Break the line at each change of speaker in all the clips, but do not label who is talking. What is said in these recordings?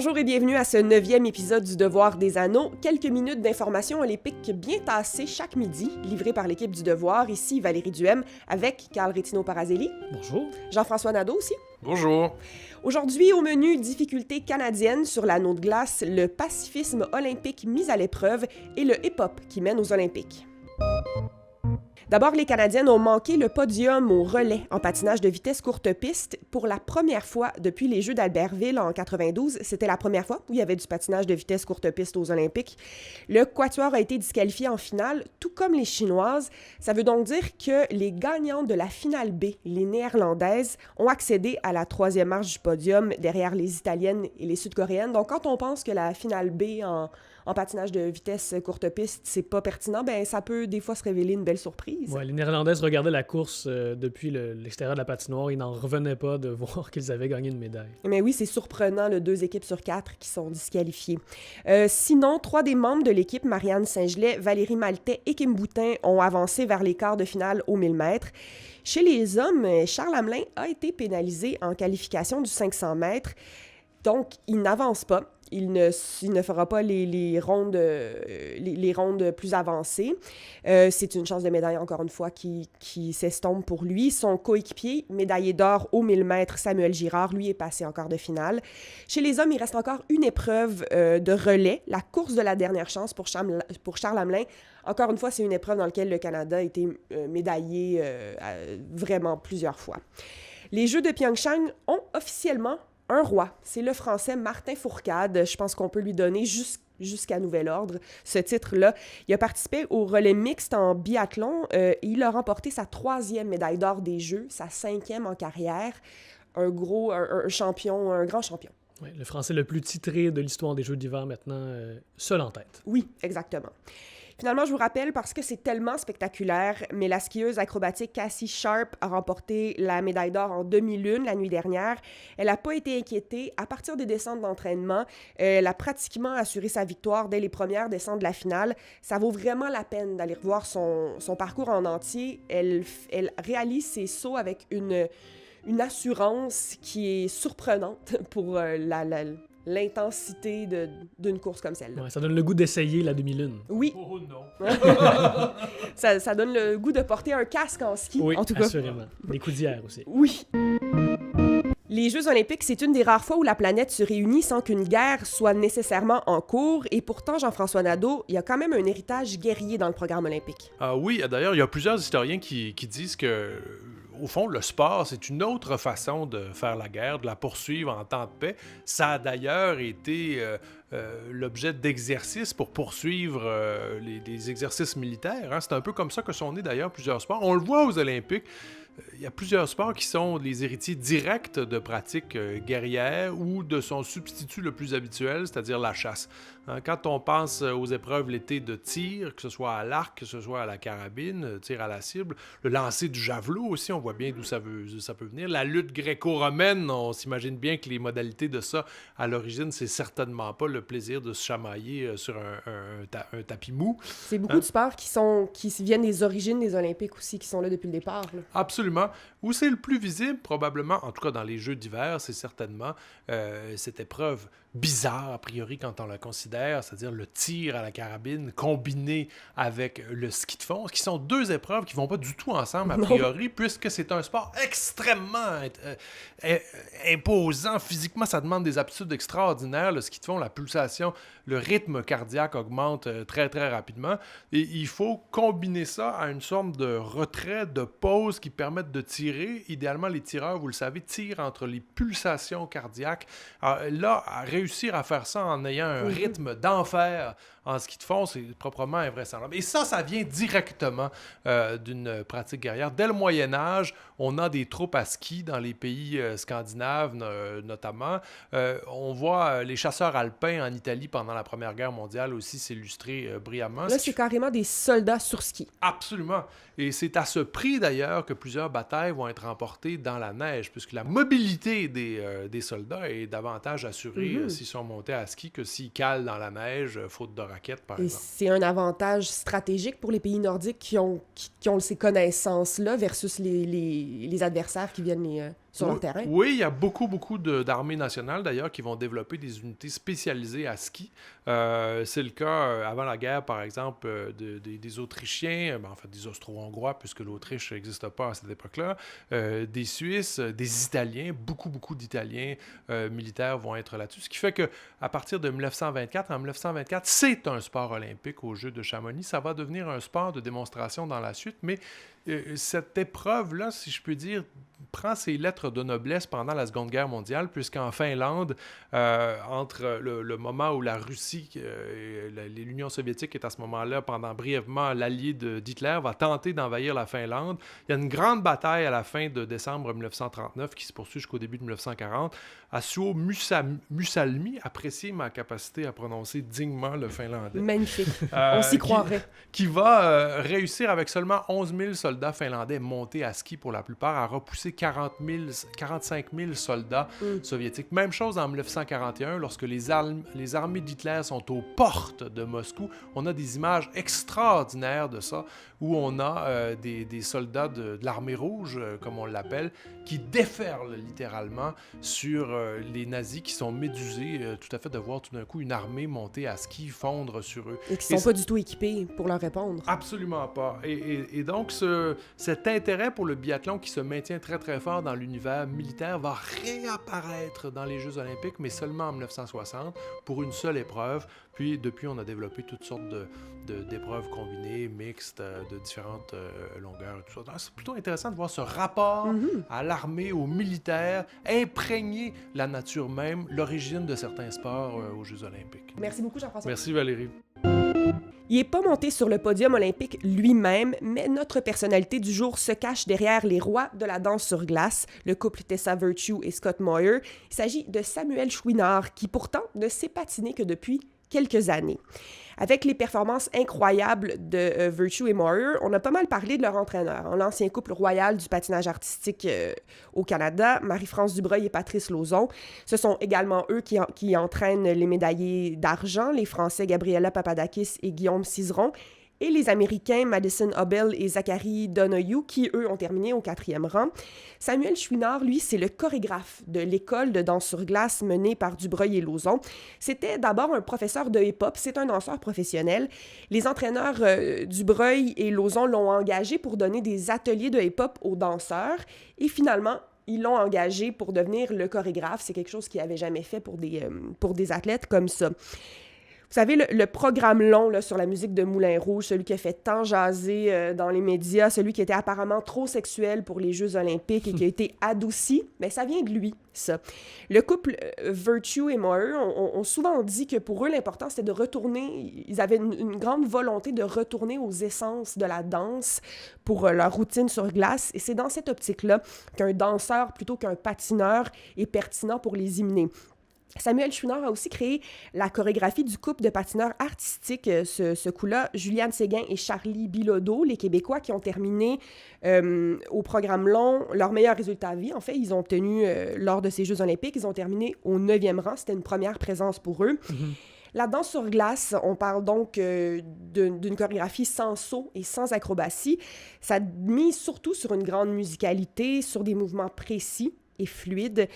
Bonjour et bienvenue à ce 9e épisode du Devoir des Anneaux. Quelques minutes d'informations olympiques bien tassées chaque midi, livrées par l'équipe du Devoir. Ici Valérie Duhem avec Carl Rétino-Parazelli.
Bonjour.
Jean-François Nadeau aussi.
Bonjour.
Aujourd'hui, au menu, difficultés canadiennes sur l'anneau de glace, le pacifisme olympique mis à l'épreuve et le hip-hop qui mène aux Olympiques. D'abord, les Canadiennes ont manqué le podium au relais en patinage de vitesse courte piste pour la première fois depuis les Jeux d'Albertville en 92. C'était la première fois où il y avait du patinage de vitesse courte piste aux Olympiques. Le quatuor a été disqualifié en finale, tout comme les Chinoises. Ça veut donc dire que les gagnantes de la finale B, les Néerlandaises, ont accédé à la troisième marche du podium derrière les Italiennes et les Sud-Coréennes. Donc, quand on pense que la finale B en patinage de vitesse courte piste, c'est pas pertinent, ben ça peut des fois se révéler une belle surprise.
Ouais, les Néerlandaises regardaient la course depuis l'extérieur de la patinoire. Ils n'en revenaient pas de voir qu'ils avaient gagné une médaille.
Mais oui, c'est surprenant, 2 équipes sur 4 qui sont disqualifiées. Sinon, 3 des membres de l'équipe, Marianne Saint-Gelais, Valérie Maltais et Kim Boutin, ont avancé vers les quarts de finale aux 1000 mètres. Chez les hommes, Charles Hamelin a été pénalisé en qualification du 500 mètres. Donc, il n'avance pas. Il ne fera pas les rondes plus avancées. C'est une chance de médaille, encore une fois, qui s'estompe pour lui. Son coéquipier, médaillé d'or aux 1000 mètres, Samuel Girard, lui est passé en quart de finale. Chez les hommes, il reste encore une épreuve de relais, la course de la dernière chance pour Charles Hamelin. Encore une fois, c'est une épreuve dans laquelle le Canada a été médaillé vraiment plusieurs fois. Les Jeux de Pyeongchang ont officiellement un roi, c'est le Français Martin Fourcade. Je pense qu'on peut lui donner jusqu'à nouvel ordre ce titre-là. Il a participé au relais mixte en biathlon. Il a remporté sa 3e médaille d'or des Jeux, sa 5e en carrière. Un grand champion.
Ouais, le Français le plus titré de l'histoire des Jeux d'hiver maintenant, seul en tête.
Oui, exactement. Finalement, je vous rappelle, parce que c'est tellement spectaculaire, mais la skieuse acrobatique Cassie Sharp a remporté la médaille d'or en demi-lune la nuit dernière. Elle n'a pas été inquiétée. À partir des descentes d'entraînement, elle a pratiquement assuré sa victoire dès les premières descentes de la finale. Ça vaut vraiment la peine d'aller revoir son parcours en entier. Elle réalise ses sauts avec une assurance qui est surprenante pour l'intensité d'une course comme celle-là.
Ouais, ça donne le goût d'essayer la demi-lune.
Oui.
Oh non.
ça donne le goût de porter un casque en ski,
Oui,
en tout cas.
assurément. Des coudières aussi.
Oui. Les Jeux olympiques, c'est une des rares fois où la planète se réunit sans qu'une guerre soit nécessairement en cours. Et pourtant, Jean-François Nadeau, il y a quand même un héritage guerrier dans le programme olympique.
Ah oui, d'ailleurs, il y a plusieurs historiens qui disent que, au fond, le sport, c'est une autre façon de faire la guerre, de la poursuivre en temps de paix. Ça a d'ailleurs été l'objet d'exercices pour poursuivre les exercices militaires. Hein. C'est un peu comme ça que sont nés d'ailleurs plusieurs sports. On le voit aux Olympiques. Il y a plusieurs sports qui sont les héritiers directs de pratiques guerrières ou de son substitut le plus habituel, c'est-à-dire la chasse. Quand on pense aux épreuves l'été de tir, que ce soit à l'arc, que ce soit à la carabine, tir à la cible, le lancer du javelot aussi, on voit bien d'où ça peut venir. La lutte gréco-romaine, on s'imagine bien que les modalités de ça, à l'origine, c'est certainement pas le plaisir de se chamailler sur un tapis mou.
C'est beaucoup de sports qui viennent des origines des Olympiques aussi, qui sont là depuis le départ. Là.
Absolument. Où c'est le plus visible, probablement, en tout cas dans les Jeux d'hiver, c'est certainement cette épreuve bizarre, a priori, quand on la considère, c'est-à-dire le tir à la carabine combiné avec le ski de fond, qui sont 2 épreuves qui vont pas du tout ensemble, a priori, puisque c'est un sport extrêmement imposant. Physiquement, ça demande des aptitudes extraordinaires. Le ski de fond, la pulsation, le rythme cardiaque augmente très, très rapidement. Et il faut combiner ça à une sorte de retrait, de pause qui permettent de tirer. Idéalement, les tireurs, vous le savez, tirent entre les pulsations cardiaques. Alors, là, à réussir à faire ça en ayant un rythme d'enfer en ski de fond, c'est proprement invraisemblable. Et ça vient directement d'une pratique guerrière. Dès le Moyen-Âge, on a des troupes à ski dans les pays scandinaves notamment. On voit les chasseurs alpins en Italie pendant la Première Guerre mondiale aussi s'illustrer brillamment.
Là, c'est carrément des soldats sur ski.
Absolument. Et c'est à ce prix d'ailleurs que plusieurs batailles vont être remportées dans la neige, puisque la mobilité des soldats est davantage assurée s'ils sont montés à ski que s'ils calent dans la neige, faute de raquettes, par exemple.
C'est un avantage stratégique pour les pays nordiques qui ont ces connaissances-là versus les adversaires qui viennent sur leur terrain.
Oui, il y a beaucoup d'armées nationales, d'ailleurs, qui vont développer des unités spécialisées à ski. C'est le cas avant la guerre, par exemple, des Autrichiens, en fait des Austro-Hongrois, puisque l'Autriche n'existe pas à cette époque-là, des Suisses, des Italiens, beaucoup d'Italiens militaires vont être là-dessus. Ce qui fait qu'à partir de 1924, c'est un sport olympique aux Jeux de Chamonix. Ça va devenir un sport de démonstration dans la suite, mais cette épreuve-là, si je peux dire, prend ses lettres de noblesse pendant la Seconde Guerre mondiale, puisqu'en Finlande, entre le moment où la Russie et l'Union soviétique est à ce moment-là, pendant brièvement, l'allié d'Hitler, va tenter d'envahir la Finlande. Il y a une grande bataille à la fin de décembre 1939 qui se poursuit jusqu'au début de 1940. Asuo Musalmi, appréciez ma capacité à prononcer dignement le finlandais.
Magnifique. On s'y croirait.
Qui va réussir avec seulement 11 000 soldats finlandais montés à ski pour la plupart, à repousser 45 000 soldats soviétiques. Même chose en 1941, lorsque les armées d'Hitler sont aux portes de Moscou. On a des images extraordinaires de ça, où on a des soldats de l'armée rouge, comme on l'appelle, qui déferlent littéralement sur les nazis, qui sont médusés tout à fait de voir tout d'un coup une armée montée à ski fondre sur eux.
Et qui ne sont pas du tout équipés pour leur répondre.
Absolument pas. Et donc, cet intérêt pour le biathlon qui se maintient très fort dans l'univers militaire va réapparaître dans les Jeux olympiques, mais seulement en 1960, pour une seule épreuve. Puis, depuis, on a développé toutes sortes d'épreuves combinées, mixtes, de différentes longueurs et tout ça. C'est plutôt intéressant de voir ce rapport à l'armée, aux militaires, imprégner la nature même, l'origine de certains sports aux Jeux olympiques.
Merci beaucoup, Jean-François.
Merci, Valérie.
Il n'est pas monté sur le podium olympique lui-même, mais notre personnalité du jour se cache derrière les rois de la danse sur glace, le couple Tessa Virtue et Scott Moir. Il s'agit de Samuel Chouinard, qui pourtant ne s'est patiné que depuis quelques années. Avec les performances incroyables de Virtue et Moir, on a pas mal parlé de leur entraîneur, l'ancien couple royal du patinage artistique au Canada, Marie-France Dubreuil et Patrice Lauzon. Ce sont également eux qui entraînent les médaillés d'argent, les Français Gabriela Papadakis et Guillaume Cizeron, et les Américains Madison Hubble et Zachary Donoghue, qui, eux, ont terminé au 4e rang. Samuel Chouinard, lui, c'est le chorégraphe de l'école de danse sur glace menée par Dubreuil et Lauzon. C'était d'abord un professeur de hip-hop, c'est un danseur professionnel. Les entraîneurs Dubreuil et Lauzon l'ont engagé pour donner des ateliers de hip-hop aux danseurs, et finalement, ils l'ont engagé pour devenir le chorégraphe. C'est quelque chose qu'il n'avait jamais fait pour des athlètes comme ça. Vous savez, le programme long là, sur la musique de Moulin Rouge, celui qui a fait tant jaser dans les médias, celui qui était apparemment trop sexuel pour les Jeux olympiques et qui a été adouci, bien, ça vient de lui, ça. Le couple Virtue et Moir ont souvent dit que pour eux, l'important, c'était de retourner, ils avaient une grande volonté de retourner aux essences de la danse pour leur routine sur glace. Et c'est dans cette optique-là qu'un danseur, plutôt qu'un patineur, est pertinent pour les imiter. Samuel Chouinard a aussi créé la chorégraphie du couple de patineurs artistiques, ce coup-là, Juliane Séguin et Charlie Bilodeau, les Québécois qui ont terminé au programme long leur meilleur résultat à vie. En fait, ils ont obtenu, lors de ces Jeux olympiques, ils ont terminé au 9e rang. C'était une première présence pour eux. La danse sur glace, on parle donc d'une chorégraphie sans saut et sans acrobatie. Ça mise surtout sur une grande musicalité, sur des mouvements précis et fluide.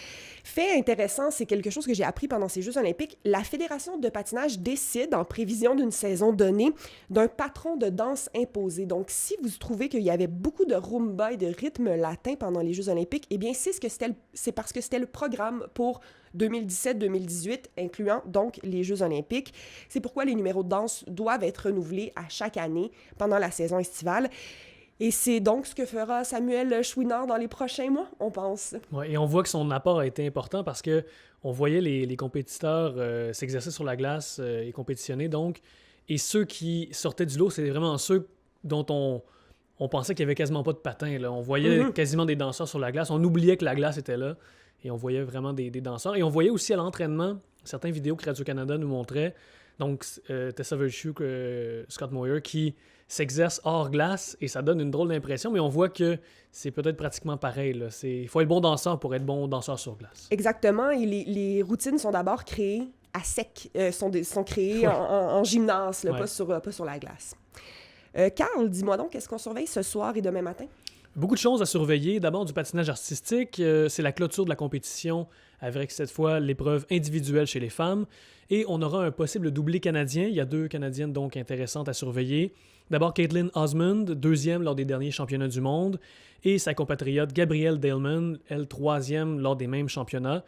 Fait intéressant, c'est quelque chose que j'ai appris pendant ces Jeux olympiques. La Fédération de patinage décide, en prévision d'une saison donnée, d'un patron de danse imposé. Donc, si vous trouvez qu'il y avait beaucoup de rumba et de rythme latin pendant les Jeux olympiques, eh bien, c'est parce que c'était le programme pour 2017-2018, incluant donc les Jeux olympiques. C'est pourquoi les numéros de danse doivent être renouvelés à chaque année pendant la saison estivale. Et c'est donc ce que fera Samuel Chouinard dans les prochains mois, on pense.
Ouais, et on voit que son apport a été important parce que on voyait les compétiteurs s'exercer sur la glace et compétitionner, donc. Et ceux qui sortaient du lot, c'est vraiment ceux dont on pensait qu'il n'y avait quasiment pas de patin. Là. On voyait quasiment des danseurs sur la glace. On oubliait que la glace était là. Et on voyait vraiment des danseurs. Et on voyait aussi à l'entraînement, certaines vidéos que Radio-Canada nous montrait, donc Tessa Virtue, Scott Moir, qui s'exerce hors glace et ça donne une drôle d'impression, mais on voit que c'est peut-être pratiquement pareil. Là. Il faut être bon danseur pour être bon danseur sur glace.
Exactement. Et les routines sont d'abord créées à sec, sont créées en gymnase, là, pas sur la glace. Carl, dis-moi donc, est-ce qu'on surveille ce soir et demain matin?
Beaucoup de choses à surveiller. D'abord, du patinage artistique, c'est la clôture de la compétition avec cette fois l'épreuve individuelle chez les femmes. Et on aura un possible doublé canadien. Il y a 2 Canadiennes donc intéressantes à surveiller. D'abord, Caitlin Osmond, 2e lors des derniers championnats du monde. Et sa compatriote Gabrielle Daleman, elle 3e lors des mêmes championnats.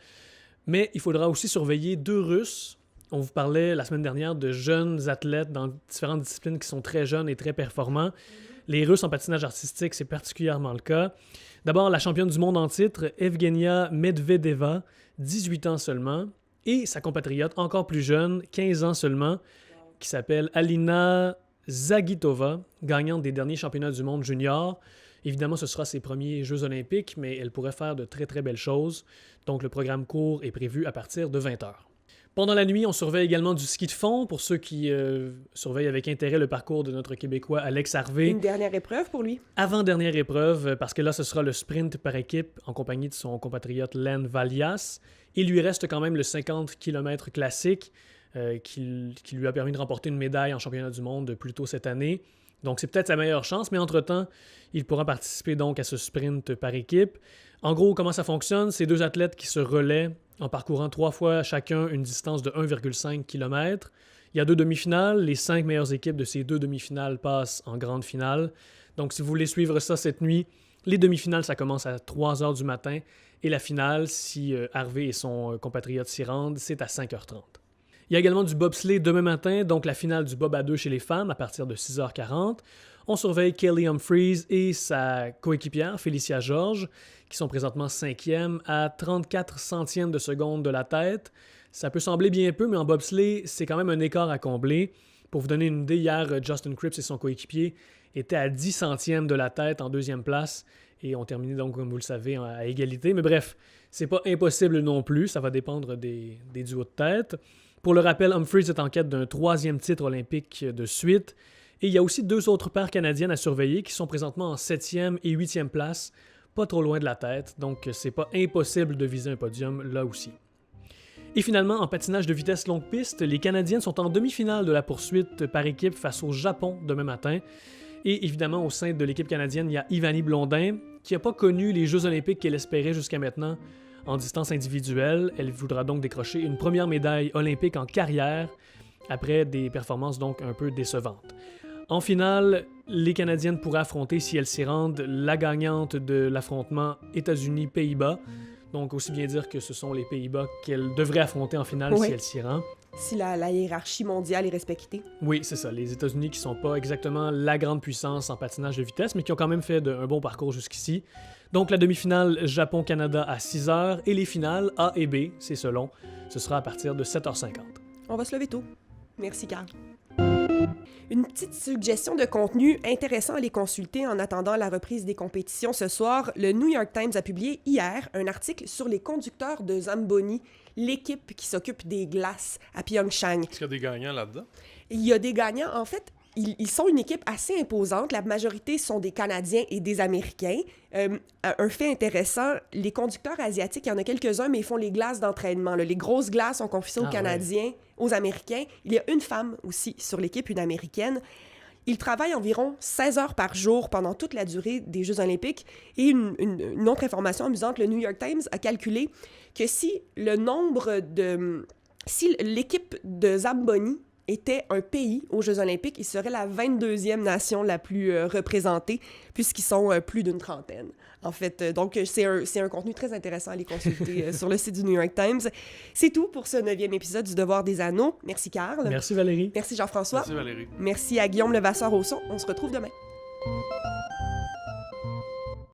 Mais il faudra aussi surveiller 2 Russes. On vous parlait la semaine dernière de jeunes athlètes dans différentes disciplines qui sont très jeunes et très performants. Les Russes en patinage artistique, c'est particulièrement le cas. D'abord, la championne du monde en titre, Evgenia Medvedeva, 18 ans seulement, et sa compatriote encore plus jeune, 15 ans seulement, qui s'appelle Alina Zagitova, gagnante des derniers championnats du monde junior. Évidemment, ce sera ses premiers Jeux olympiques, mais elle pourrait faire de très très belles choses. Donc le programme court est prévu à partir de 20h. Pendant la nuit, on surveille également du ski de fond pour ceux qui surveillent avec intérêt le parcours de notre Québécois Alex Harvey.
Une dernière épreuve pour lui.
Avant-dernière épreuve, parce que là, ce sera le sprint par équipe en compagnie de son compatriote Len Valias. Il lui reste quand même le 50 km classique qui lui a permis de remporter une médaille en championnat du monde plus tôt cette année. Donc, c'est peut-être sa meilleure chance, mais entre-temps, il pourra participer donc à ce sprint par équipe. En gros, comment ça fonctionne? C'est 2 athlètes qui se relaient en parcourant 3 fois chacun une distance de 1,5 km. Il y a 2 demi-finales. Les 5 meilleures équipes de ces 2 demi-finales passent en grande finale. Donc, si vous voulez suivre ça cette nuit, les demi-finales, ça commence à 3h du matin. Et la finale, si Harvey et son compatriote s'y rendent, c'est à 5h30. Il y a également du bobsleigh demain matin, donc la finale du bob à 2 chez les femmes à partir de 6h40. On surveille Kelly Humphreys et sa coéquipière, Félicia Georges, qui sont présentement 5e à 34 centièmes de seconde de la tête. Ça peut sembler bien peu, mais en bobsleigh, c'est quand même un écart à combler. Pour vous donner une idée, hier, Justin Cripps et son coéquipier étaient à 10 centièmes de la tête en 2e place et ont terminé donc, comme vous le savez, à égalité. Mais bref, c'est pas impossible non plus, ça va dépendre des duos de tête. Pour le rappel, Humphreys est en quête d'un 3e titre olympique de suite. Et il y a aussi 2 autres paires canadiennes à surveiller qui sont présentement en 7e et 8e place, pas trop loin de la tête, donc c'est pas impossible de viser un podium là aussi. Et finalement, en patinage de vitesse longue piste, les Canadiennes sont en demi-finale de la poursuite par équipe face au Japon demain matin. Et évidemment, au sein de l'équipe canadienne, il y a Ivany Blondin, qui n'a pas connu les Jeux olympiques qu'elle espérait jusqu'à maintenant en distance individuelle. Elle voudra donc décrocher une première médaille olympique en carrière, après des performances donc un peu décevantes. En finale, les Canadiennes pourraient affronter, si elles s'y rendent, la gagnante de l'affrontement États-Unis-Pays-Bas. Donc, aussi bien dire que ce sont les Pays-Bas qu'elles devraient affronter en finale si elles s'y rendent.
Si la hiérarchie mondiale est respectée.
Oui, c'est ça. Les États-Unis qui ne sont pas exactement la grande puissance en patinage de vitesse, mais qui ont quand même fait un bon parcours jusqu'ici. Donc, la demi-finale Japon-Canada à 6h et les finales A et B, c'est selon. Ce sera à partir de 7h50.
On va se lever tôt. Merci, Carl. Une petite suggestion de contenu intéressant à les consulter en attendant la reprise des compétitions ce soir. Le New York Times a publié hier un article sur les conducteurs de Zamboni, l'équipe qui s'occupe des glaces à Pyeongchang.
Est-ce qu'il y a des gagnants là-dedans?
Il y a des gagnants. En fait, ils sont une équipe assez imposante. La majorité sont des Canadiens et des Américains. Un fait intéressant, les conducteurs asiatiques, il y en a quelques-uns, mais ils font les glaces d'entraînement. Les grosses glaces, on confie ça aux Canadiens, aux Américains. Il y a une femme aussi sur l'équipe, une Américaine. Ils travaillent environ 16 heures par jour pendant toute la durée des Jeux olympiques. Et une autre information amusante, le New York Times a calculé que si l'équipe de Zamboni était un pays aux Jeux olympiques, il serait la 22e nation la plus représentée, puisqu'ils sont plus d'une trentaine. En fait, donc c'est un contenu très intéressant à les consulter sur le site du New York Times. C'est tout pour ce 9e épisode du Devoir des Anneaux. Merci, Carl.
Merci, Valérie.
Merci, Jean-François.
Merci, Valérie.
Merci à Guillaume Levasseur au son. On se retrouve demain.